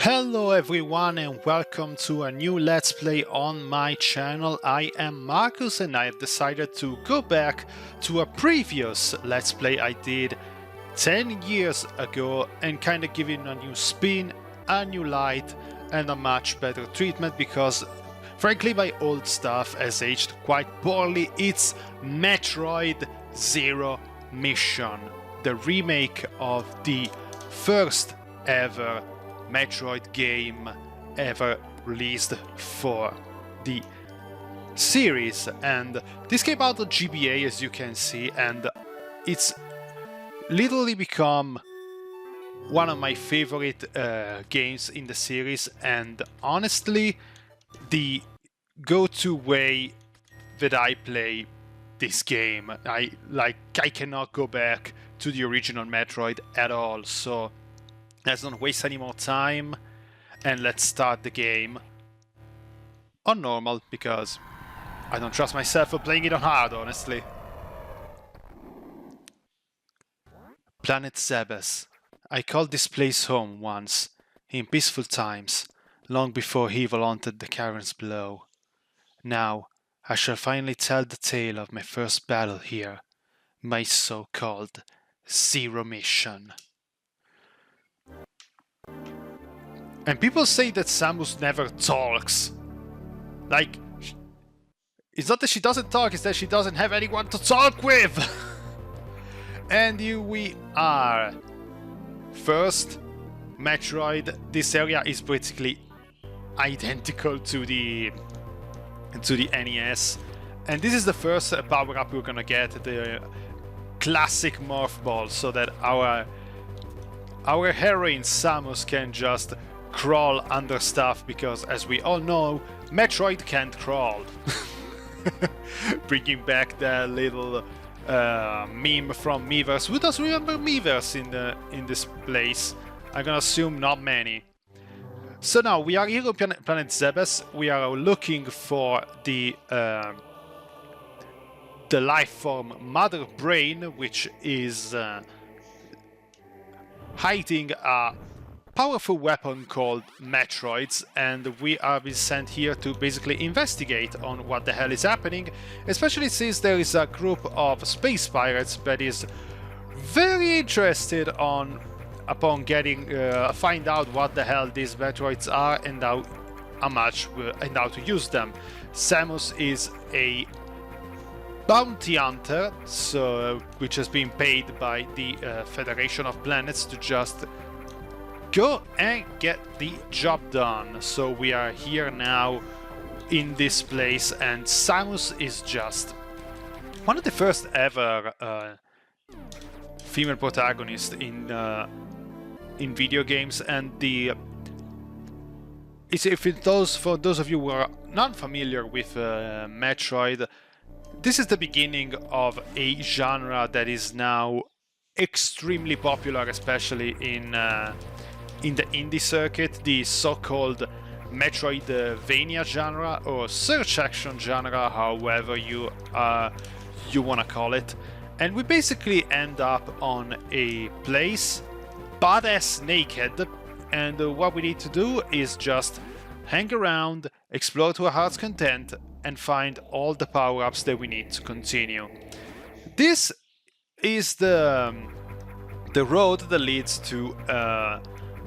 Hello everyone and welcome to a new Let's Play on my channel. I am Marcus and I have decided to go back to a previous Let's Play I did 10 years ago and kind of give it a new spin, a new light and a much better treatment because frankly my old stuff has aged quite poorly. It's Metroid Zero Mission, the remake of the first ever Metroid game ever released for the series, and this came out on GBA as you can see, and it's literally become one of my favorite games in the series, and honestly the go-to way that I play this game. I cannot go back to the original Metroid at all, so let's not waste any more time and let's start the game on normal because I don't trust myself for playing it on hard, honestly. Planet Zebes. I called this place home once, in peaceful times, long before evil haunted the caverns below. Now, I shall finally tell the tale of my first battle here, my so-called Zero Mission. And people say that Samus never talks. Like, it's not that she doesn't talk, it's that she doesn't have anyone to talk with! And here we are. First, Metroid. This area is basically identical to the NES. And this is the first power-up we're gonna get, the classic Morph Ball, so that our heroine Samus can just crawl under stuff, because as we all know, Metroid can't crawl. Bringing back the little meme from Miiverse. Who does remember Miiverse in this place? I'm gonna assume not many. So now we are here on Planet Zebes. We are looking for the life form Mother Brain, which is hiding a powerful weapon called Metroids, and we are being sent here to basically investigate on what the hell is happening, especially since there is a group of space pirates that is very interested upon getting find out what the hell these Metroids are and how to use them. Samus is a bounty hunter, which has been paid by the Federation of Planets to just go and get the job done. So we are here now in this place, and Samus is just one of the first ever female protagonists in video games, and for those of you who are not familiar with Metroid, this is the beginning of a genre that is now extremely popular, especially in the indie circuit, the so-called Metroidvania genre or search action genre, however you want to call it. And we basically end up on a place butt-ass naked, and what we need to do is just hang around, explore to our heart's content, and find all the power-ups that we need to continue. This is the road that leads to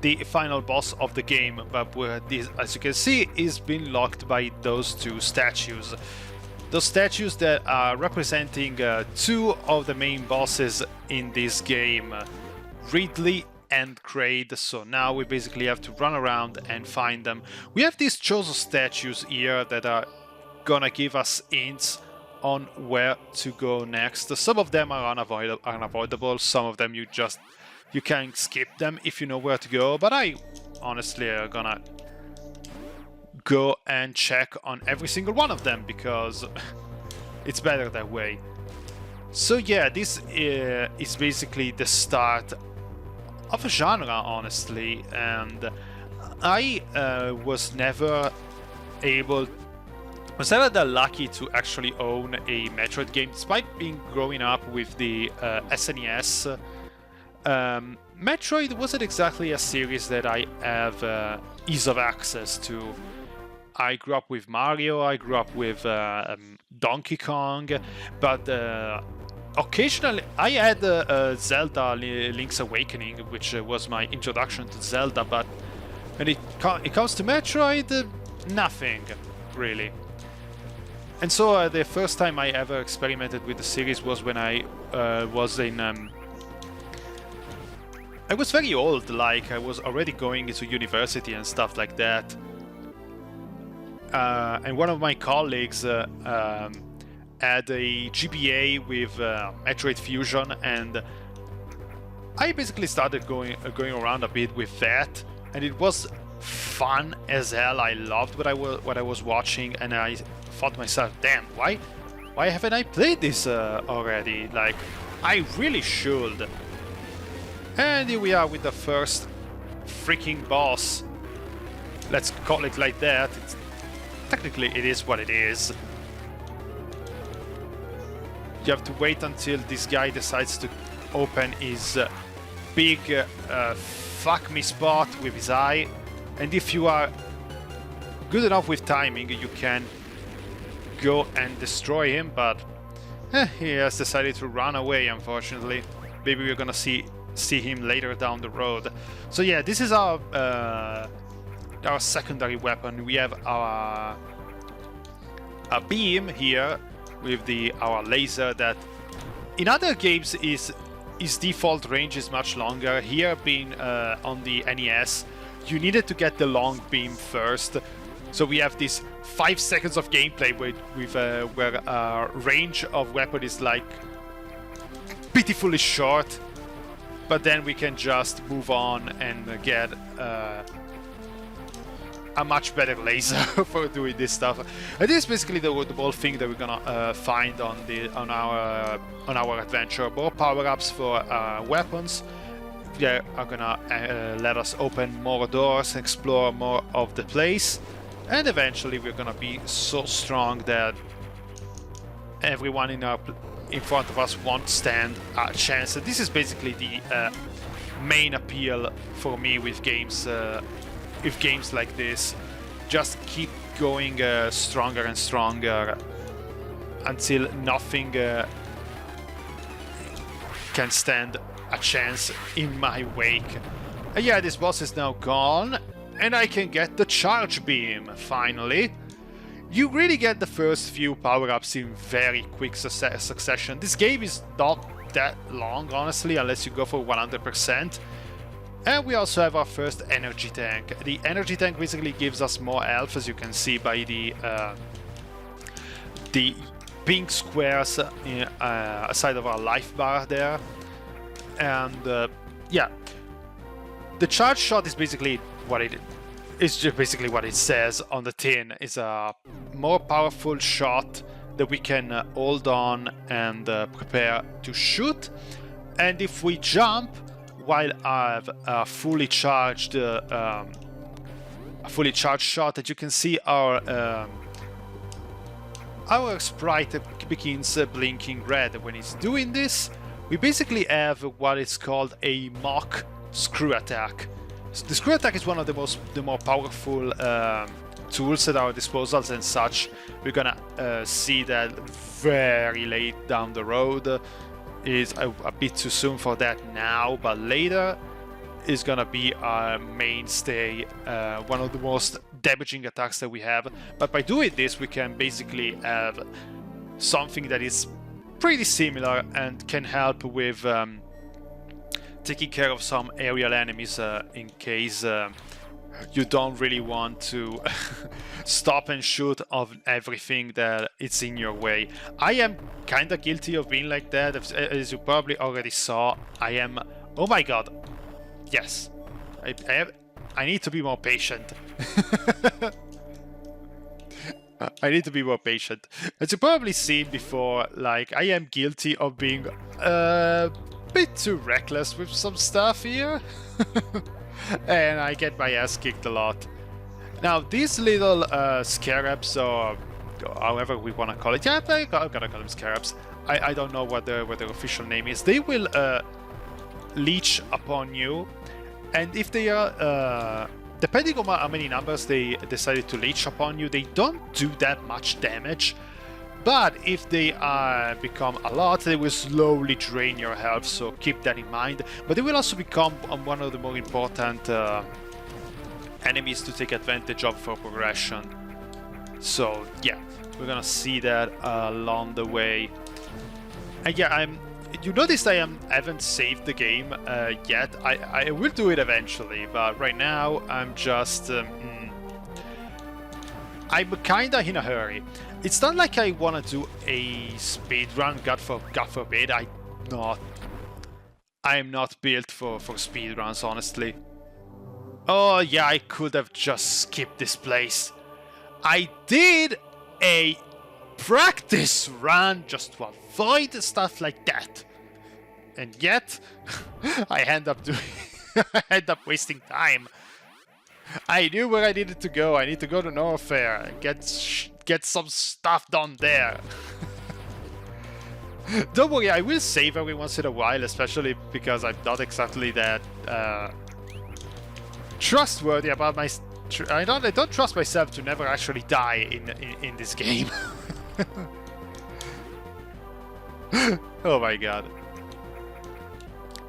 the final boss of the game, but this, as you can see, is being locked by those two statues. Those statues that are representing two of the main bosses in this game, Ridley and Kraid. So now we basically have to run around and find them. We have these chosen statues here that are gonna give us hints on where to go next. Some of them are unavoidable, some of them you can skip them if you know where to go, but I honestly are gonna go and check on every single one of them because it's better that way. So yeah, this is basically the start of a genre, honestly, and I was never that lucky to actually own a Metroid game, despite growing up with the SNES. Metroid wasn't exactly a series that I have ease of access to. I grew up with Mario, I grew up with Donkey Kong, but occasionally I had Zelda Link's Awakening, which was my introduction to Zelda, but when it comes to Metroid, nothing really. And so the first time I ever experimented with the series was when I was in... I was very old, like I was already going into university and stuff like that. And one of my colleagues had a GBA with Metroid Fusion, and I basically started going around a bit with that, and it was fun as hell. I loved what I was watching, and I thought to myself, damn, why haven't I played this already? Like, I really should. And here we are with the first freaking boss. Let's call it like that. Technically, it is what it is. You have to wait until this guy decides to open his big fuck me spot with his eye. And if you are good enough with timing, you can go and destroy him, but he has decided to run away, unfortunately. Maybe we're gonna see him later down the road. So yeah, this is our secondary weapon. We have our a beam here with our laser that in other games his default range is much longer. Here, being on the NES, you needed to get the long beam first. So we have this 5 seconds of gameplay where our range of weapon is like pitifully short, but then we can just move on and get a much better laser for doing this stuff. And this is basically the whole thing that we're gonna find on our adventure. More power-ups for weapons. They are gonna let us open more doors, explore more of the place, and eventually we're gonna be so strong that everyone in front of us won't stand a chance. And this is basically the main appeal for me with games. If games like this just keep going stronger and stronger until nothing can stand a chance in my wake. And yeah, this boss is now gone, and I can get the charge beam, finally. You really get the first few power-ups in very quick succession. This game is not that long, honestly, unless you go for 100%. And we also have our first energy tank. The energy tank basically gives us more health, as you can see by the pink squares aside of our life bar there. And yeah, the charge shot is basically what it is. Just basically what it says on the tin. It's a more powerful shot that we can hold on and prepare to shoot. And if we jump while I have a fully charged shot, as you can see, our sprite begins blinking red. When it's doing this, we basically have what is called a mock screw attack. The screw attack is one of the more powerful tools at our disposals, and such. We're gonna see that very late down the road. Is a bit too soon for that now, but later is gonna be our mainstay, one of the most damaging attacks that we have. But by doing this, we can basically have something that is pretty similar and can help with taking care of some aerial enemies in case you don't really want to stop and shoot of everything that it's in your way. I am kind of guilty of being like that, as you probably already saw. I am... Oh my god. Yes. I need to be more patient. I need to be more patient. As you probably seen before, like, I am guilty of being a bit too reckless with some stuff here. And I get my ass kicked a lot. Now, these little scarabs, or however we want to call it, yeah, I'm gonna call them scarabs. I don't know what their official name is. They will leech upon you, and if they are depending on how many numbers they decided to leech upon you, they don't do that much damage. But if they become a lot, they will slowly drain your health, so keep that in mind. But they will also become one of the more important enemies to take advantage of for progression. So yeah, we're gonna see that along the way. And yeah, you noticed I haven't saved the game yet. I will do it eventually, but right now I'm just... I'm kinda in a hurry. It's not like I wanna do a speedrun, God forbid. I'm not built for speedruns, honestly. Oh yeah, I could have just skipped this place. I did a practice run just to avoid stuff like that. And yet, I end up wasting time. I knew where I needed to go. I need to go to Norfair and get some stuff done there. Don't worry, I will save every once in a while, especially because I'm not exactly that trustworthy about my... I don't trust myself to never actually die in this game. Oh my god.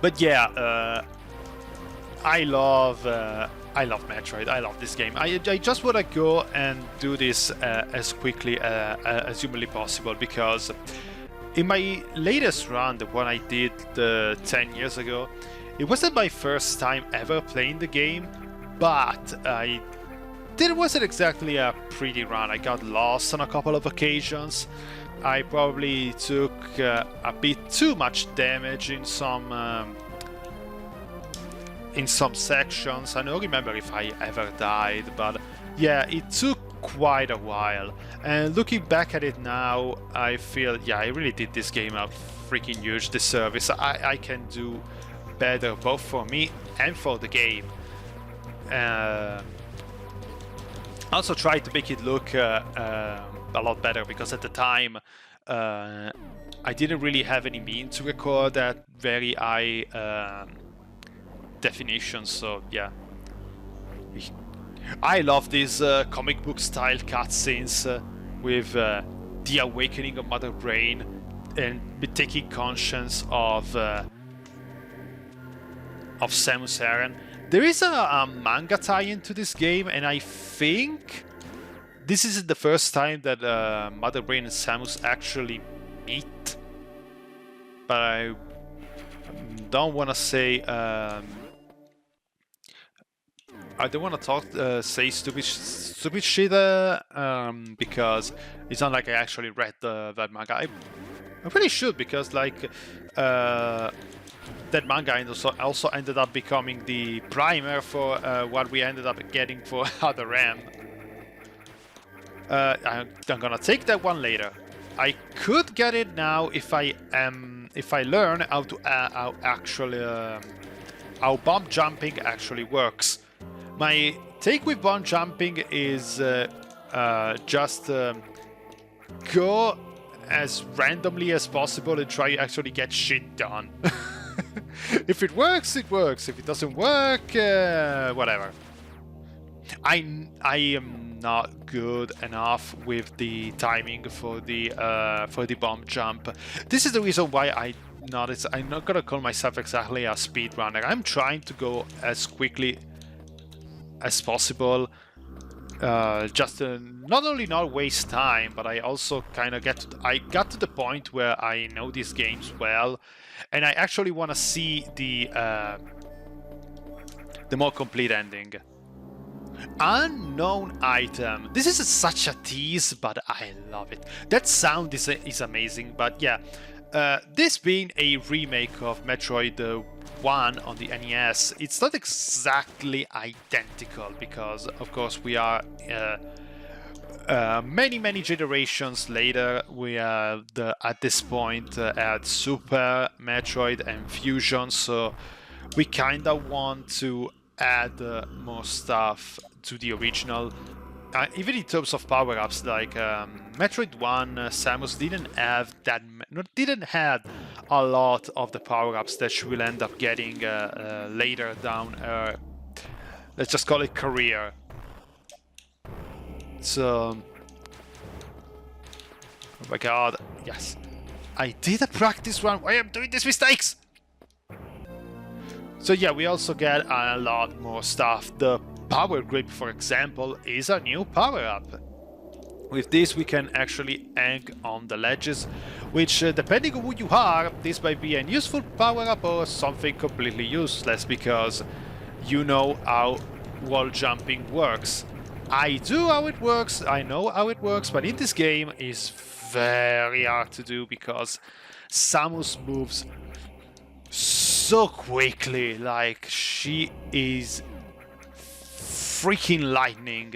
But yeah, I love Metroid. I love this game. I just want to go and do this as quickly as humanly possible, because in my latest run, the one I did 10 years ago, it wasn't my first time ever playing the game, but it wasn't exactly a pretty run. I got lost on a couple of occasions. I probably took a bit too much damage in some sections. I don't remember if I ever died, but yeah, it took quite a while. And looking back at it now, I feel, yeah, I really did this game a freaking huge disservice. I can do better, both for me and for the game. Also try to make it look a lot better, because at the time I didn't really have any means to record at very high definition, so yeah. I love these comic book style cutscenes with the awakening of Mother Brain and taking conscience of Samus Aran. There is a manga tie-in to this game, and I think this is the first time that Mother Brain and Samus actually meet. But I don't want to say... I don't want to say stupid shit because it's not like I actually read that manga. I really should, because like that manga also ended up becoming the primer for what we ended up getting for Other M. I'm gonna take that one later. I could get it now if I learn how bomb jumping actually works. My take with bomb jumping is just go as randomly as possible and try to actually get shit done. If it works, it works. If it doesn't work, whatever. I am not good enough with the timing for the bomb jump. This is the reason why I'm not gonna call myself exactly a speedrunner. I'm trying to go as quickly as possible, just to not only not waste time, but I also kind of got to the point where I know these games well, and I actually want to see the more complete ending. Unknown item. This is such a tease, but I love it. That sound is amazing. But yeah, this being a remake of Metroid 1 on the NES, it's not exactly identical, because of course we are many generations later. We are at this point at Super Metroid and Fusion, so we kinda want to add more stuff to the original. Even in terms of power-ups, like Metroid 1, Samus didn't have a lot of the power-ups that she will end up getting later down her, let's just call it career. So, oh my god, yes. I did a practice run, why am I doing these mistakes? So yeah, we also get a lot more stuff. The power grip, for example, is a new power-up. With this we can actually hang on the ledges, which depending on who you are, this might be a useful power-up or something completely useless, because you know how wall jumping works. I do how it works, I know how it works, but in this game it's very hard to do because Samus moves so quickly, like she is freaking lightning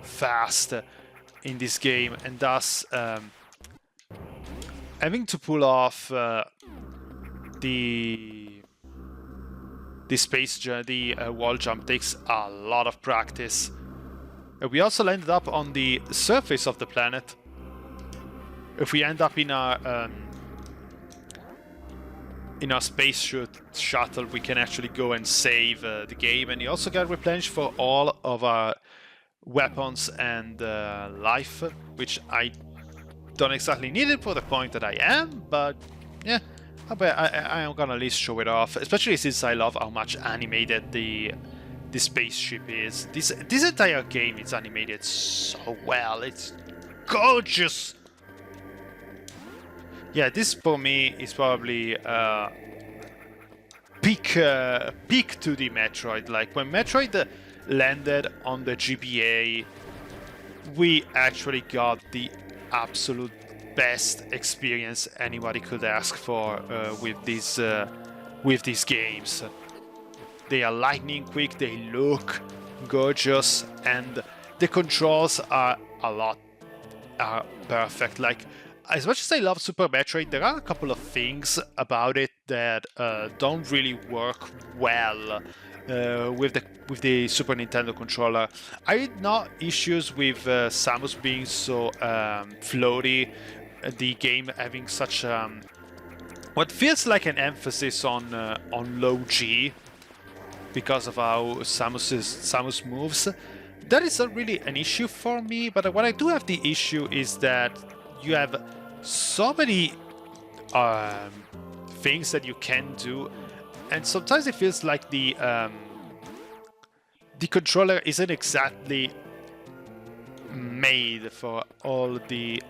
fast in this game, and thus having to pull off the wall jump takes a lot of practice. We also landed up on the surface of the planet. If we end up in our space shuttle, we can actually go and save the game, and you also get replenished for all of our weapons and life, which I don't exactly need it for the point that I am, but yeah, I am gonna at least show it off, especially since I love how much animated the spaceship is. This entire game is animated so well, it's gorgeous. Yeah, this for me is probably peak 2D Metroid. Like when Metroid landed on the GBA, we actually got the absolute best experience anybody could ask for with these games. They are lightning quick, they look gorgeous, and the controls are perfect. Like, as much as I love Super Metroid, there are a couple of things about it that don't really work well with the Super Nintendo controller. I had no issues with Samus being so floaty, the game having such what feels like an emphasis on low G because of how Samus moves. That is not really an issue for me, but what I do have the issue is that you have so many things that you can do, and sometimes it feels like the controller isn't exactly made for all the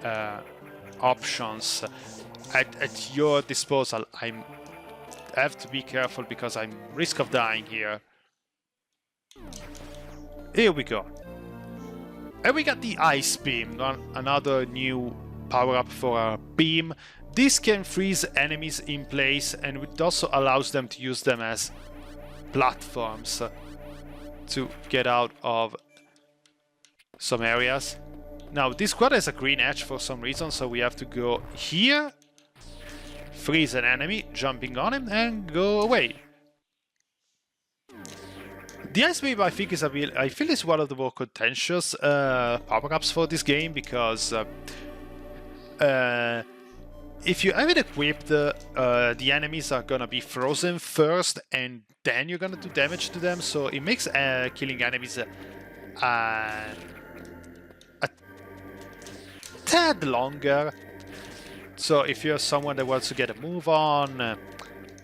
options at your disposal. I have to be careful because I'm risk of dying here. Here we go. And we got the Ice Beam, another new power-up for our beam. This can freeze enemies in place, and it also allows them to use them as platforms to get out of some areas. Now, this quad has a green edge for some reason, so we have to go here, freeze an enemy, jumping on him, and go away. The Ice Beam, I think, I feel is one of the more contentious power-ups for this game, because if you have it equipped, the enemies are gonna be frozen first, and then you're gonna do damage to them, so it makes killing enemies a tad longer. So if you're someone that wants to get a move on,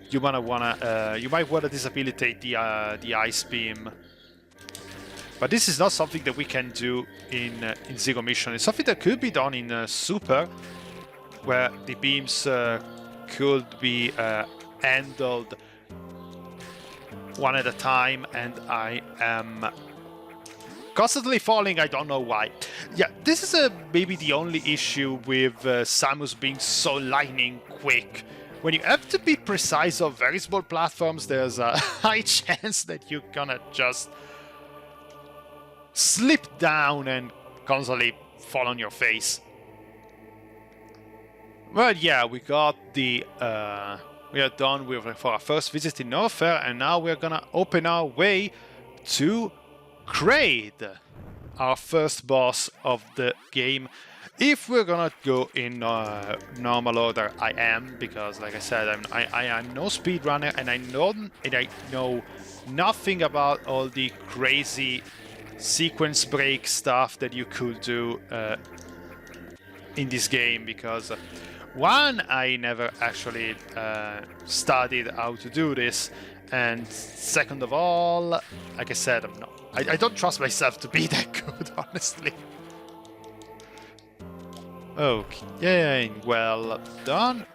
you might wanna disabilitate the Ice Beam. But this is not something that we can do in Zero Mission. It's something that could be done in Super, where the beams could be handled one at a time, and I am constantly falling, I don't know why. Yeah, this is maybe the only issue with Samus being so lightning quick. When you have to be precise on very small platforms, there's a high chance that you're gonna just slip down and constantly fall on your face. Well, yeah, we got the we are done for our first visit in Norfair, and now we're gonna open our way to Kraid, our first boss of the game. If we're gonna go in normal order, I am, because like I said, I am no speedrunner, and I know nothing about all the crazy sequence break stuff that you could do in this game, because one, I never actually studied how to do this, and second of all, like I said, I don't trust myself to be that good, honestly. Okay, well done.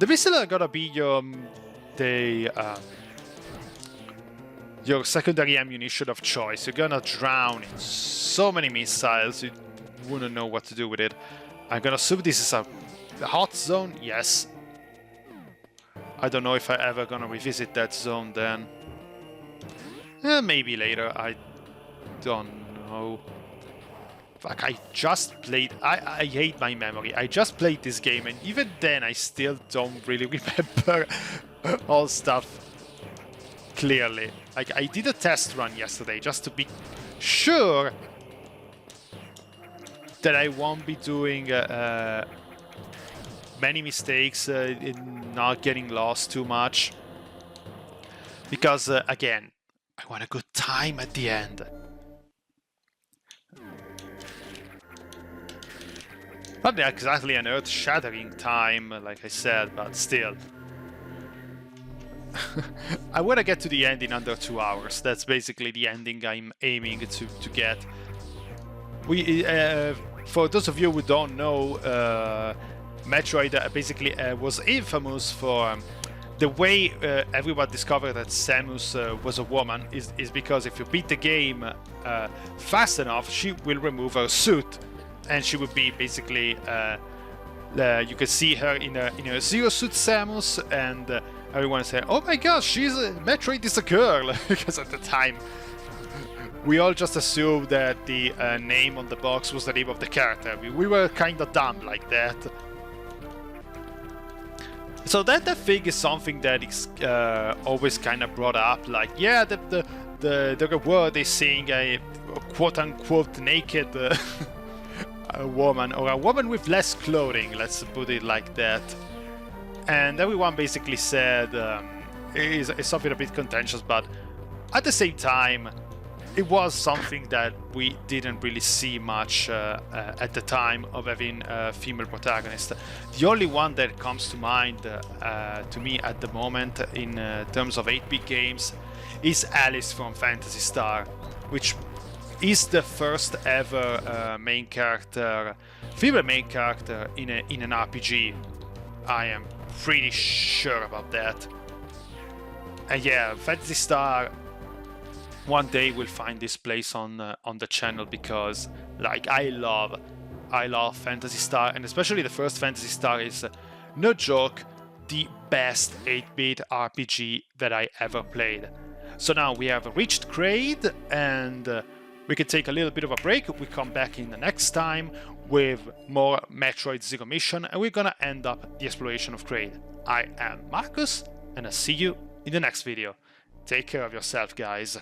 The missile are gonna be your secondary ammunition of choice. You're gonna drown in so many missiles, you wouldn't know what to do with it. I'm gonna assume this is a hot zone. Yes. I don't know if I ever gonna revisit that zone then. Maybe later. I don't know. Fuck, I just played... I hate my memory. I just played this game, and even then I still don't really remember all stuff clearly. Like, I did a test run yesterday just to be sure that I won't be doing many mistakes in not getting lost too much. Because, again, I want a good time at the end. Not exactly an earth-shattering time, like I said, but still. I want to get to the end in under 2 hours. That's basically the ending I'm aiming to get. For those of you who don't know, Metroid basically was infamous for the way everyone discovered that Samus was a woman is because if you beat the game fast enough, she will remove her suit. And she would be basically, you can see her in a Zero Suit Samus, and everyone say, "Oh my gosh, Metroid is a girl," because at the time we all just assumed that the name on the box was the name of the character. We were kind of dumb like that. So that thing is something that is always kind of brought up, like, yeah, the reward is seeing a quote-unquote naked a woman, or a woman with less clothing, let's put it like that. And everyone basically said it's something a bit contentious, but at the same time, it was something that we didn't really see much at the time of having a female protagonist. The only one that comes to mind to me at the moment in terms of 8-bit games is Alice from Phantasy Star, which is the first ever main character, female main character in an RPG. I am pretty sure about that. And yeah, Phantasy Star one day will find this place on the channel, because like I love Phantasy Star, and especially the first Phantasy Star is no joke the best 8-bit RPG that I ever played. So now we have reached Kraid, and we can take a little bit of a break. We come back in the next time with more Metroid Zero Mission, and we're gonna end up the exploration of Kraid. I am Markus, and I'll see you in the next video. Take care of yourself, guys.